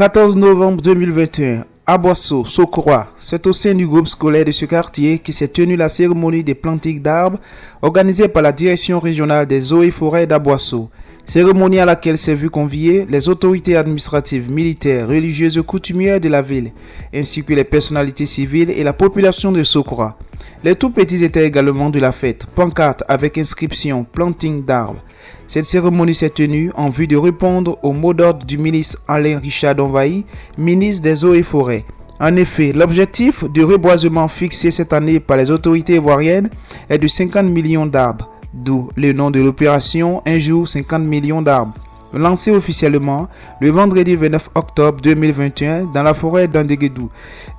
14 novembre 2021, à Boisseau, Socroix, c'est au sein du groupe scolaire de ce quartier qui s'est tenue la cérémonie des plantings d'arbres organisée par la direction régionale des eaux et forêts d'Aboisseau. Cérémonie à laquelle s'est vu convier les autorités administratives, militaires, religieuses et coutumières de la ville, ainsi que les personnalités civiles et la population de Socroix. Les tout petits étaient également de la fête, pancarte avec inscription planting d'arbres. Cette cérémonie s'est tenue en vue de répondre au mot d'ordre du ministre Alain Richard Donvaï, ministre des Eaux et Forêts. En effet, l'objectif de reboisement fixé cette année par les autorités ivoiriennes est de 50 millions d'arbres, d'où le nom de l'opération Un jour 50 millions d'arbres, lancée officiellement le vendredi 29 octobre 2021 dans la forêt d'Andeguedou,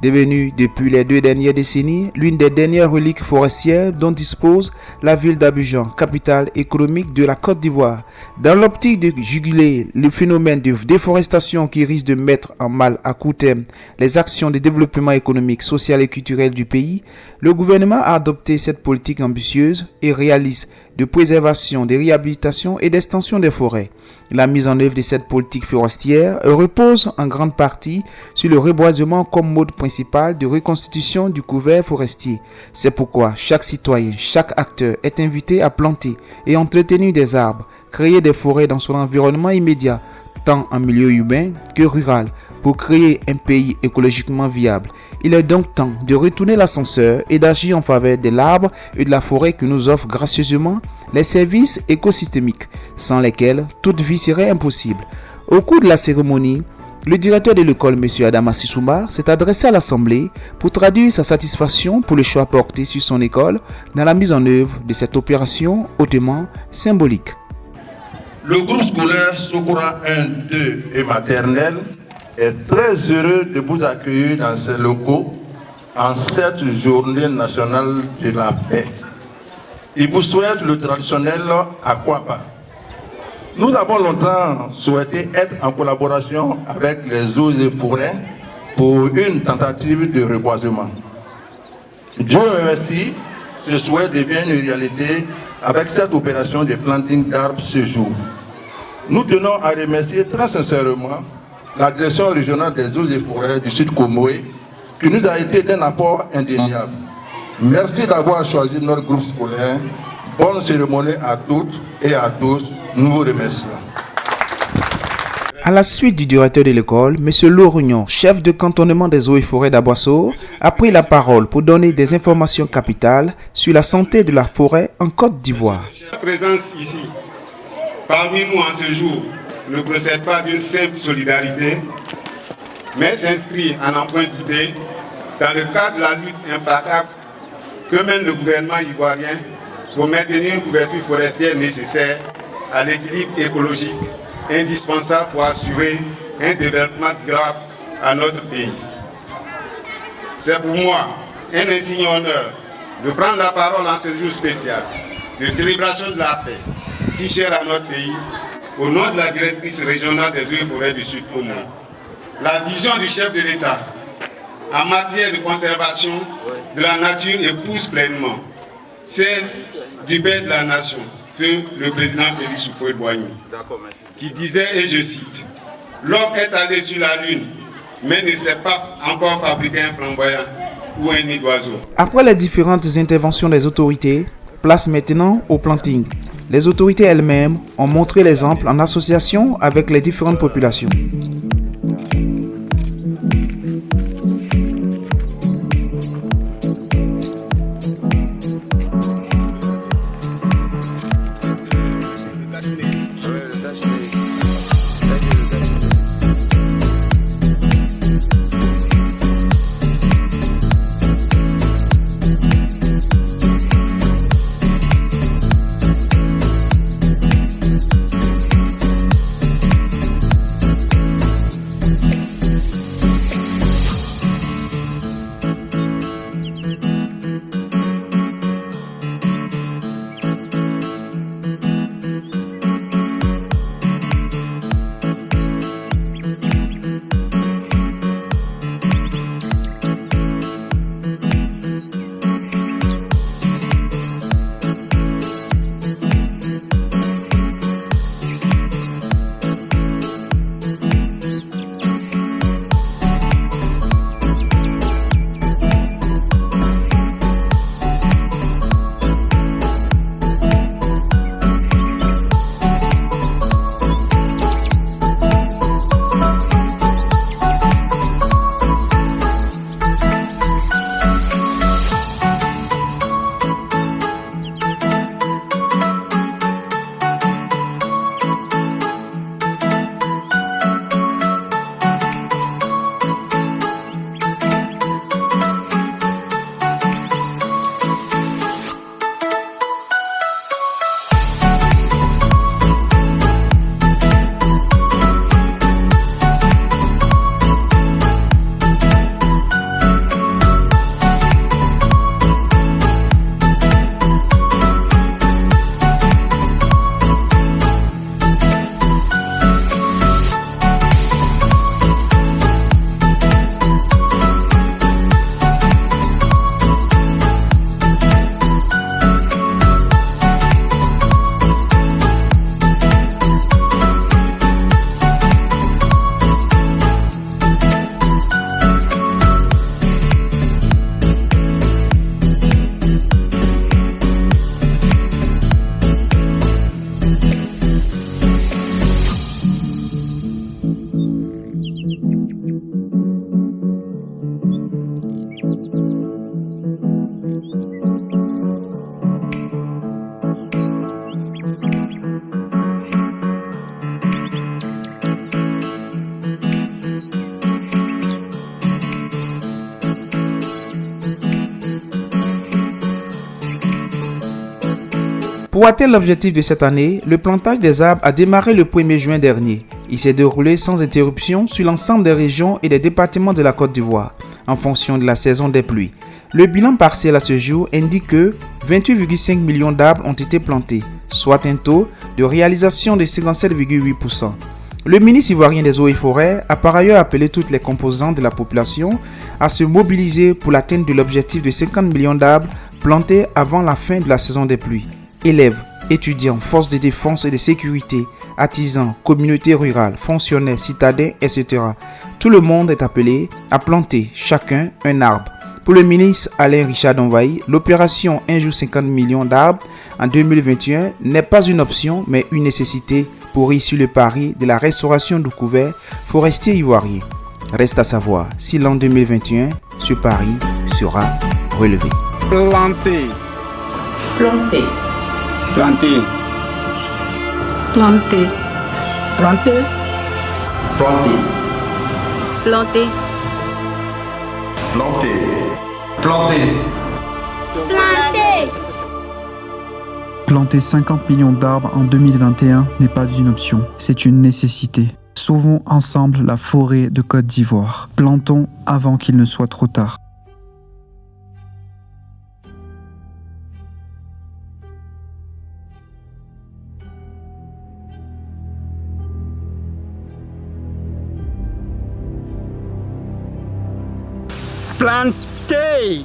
devenue depuis les 2 dernières décennies l'une des dernières reliques forestières dont dispose la ville d'Abidjan, capitale économique de la Côte d'Ivoire. Dans l'optique de juguler le phénomène de déforestation qui risque de mettre en mal à court terme les actions de développement économique, social et culturel du pays, le gouvernement a adopté cette politique ambitieuse et réaliste de préservation, de réhabilitation et d'extension des forêts. La mise en œuvre de cette politique forestière repose en grande partie sur le reboisement comme mode principal de reconstitution du couvert forestier. C'est pourquoi chaque citoyen, chaque acteur est invité à planter et entretenir des arbres, créer des forêts dans son environnement immédiat, tant en milieu urbain que rural, pour créer un pays écologiquement viable. Il est donc temps de retourner l'ascenseur et d'agir en faveur de l'arbre et de la forêt que nous offrent gracieusement les services écosystémiques, sans lesquels toute vie serait impossible. Au cours de la cérémonie, le directeur de l'école, M. Adama Sissoumar, s'est adressé à l'Assemblée pour traduire sa satisfaction pour le choix porté sur son école dans la mise en œuvre de cette opération hautement symbolique. Le groupe scolaire Socroix 1, 2 et maternelle est très heureux de vous accueillir dans ces locaux en cette journée nationale de la paix. Il vous souhaite le traditionnel Akwapa. Nous avons longtemps souhaité être en collaboration avec les eaux et forêts pour une tentative de reboisement. Dieu merci, ce souhait devient une réalité avec cette opération de planting d'arbres ce jour. Nous tenons à remercier très sincèrement la direction régionale des eaux et forêts du Sud Comoé qui nous a été d'un apport indéniable. Merci d'avoir choisi notre groupe scolaire. Bonne cérémonie à toutes et à tous. Nous vous remercions. À la suite du directeur de l'école, M. Laurignon, chef de cantonnement des eaux et forêts d'Aboisseau, a pris la parole pour donner des informations capitales sur la santé de la forêt en Côte d'Ivoire. La présence ici, parmi nous en ce jour, ne procède pas d'une simple solidarité, mais s'inscrit en emprunt douté dans le cadre de la lutte implacable que mène le gouvernement ivoirien pour maintenir une couverture forestière nécessaire à l'équilibre écologique indispensable pour assurer un développement durable à notre pays. C'est pour moi un insigne honneur de prendre la parole en ce jour spécial de célébration de la paix, si chère à notre pays, au nom de la directrice régionale des eaux et forêts du Sud Congo. La vision du chef de l'État en matière de conservation de la nature épouse pleinement celle du père de la nation, feu le président Félix Houphouët-Boigny, qui disait, et je cite, « L'homme est allé sur la lune, mais ne sait pas encore fabriquer un flamboyant ou un nid d'oiseau. » Après les différentes interventions des autorités, place maintenant au planting. Les autorités elles-mêmes ont montré l'exemple en association avec les différentes populations. Pour atteindre l'objectif de cette année, le plantage des arbres a démarré le 1er juin dernier. Il s'est déroulé sans interruption sur l'ensemble des régions et des départements de la Côte d'Ivoire, en fonction de la saison des pluies. Le bilan partiel à ce jour indique que 28,5 millions d'arbres ont été plantés, soit un taux de réalisation de 57,8%. Le ministre ivoirien des Eaux et Forêts a par ailleurs appelé toutes les composantes de la population à se mobiliser pour l'atteinte de l'objectif de 50 millions d'arbres plantés avant la fin de la saison des pluies. Élèves, étudiants, forces de défense et de sécurité, artisans, communautés rurales, fonctionnaires, citadins, etc. Tout le monde est appelé à planter chacun un arbre. Pour le ministre Alain Richard Donvaï, l'opération 1 jour 50 millions d'arbres en 2021 n'est pas une option mais une nécessité pour réussir le pari de la restauration du couvert forestier ivoirien. Reste à savoir si l'an 2021, ce pari sera relevé. Planter. Planter. Planter. Planter. Planter. Planter. Planter. Planter. Planter. Planter. Planter 50 millions d'arbres en 2021 n'est pas une option, c'est une nécessité. Sauvons ensemble la forêt de Côte d'Ivoire. Plantons avant qu'il ne soit trop tard. Planter.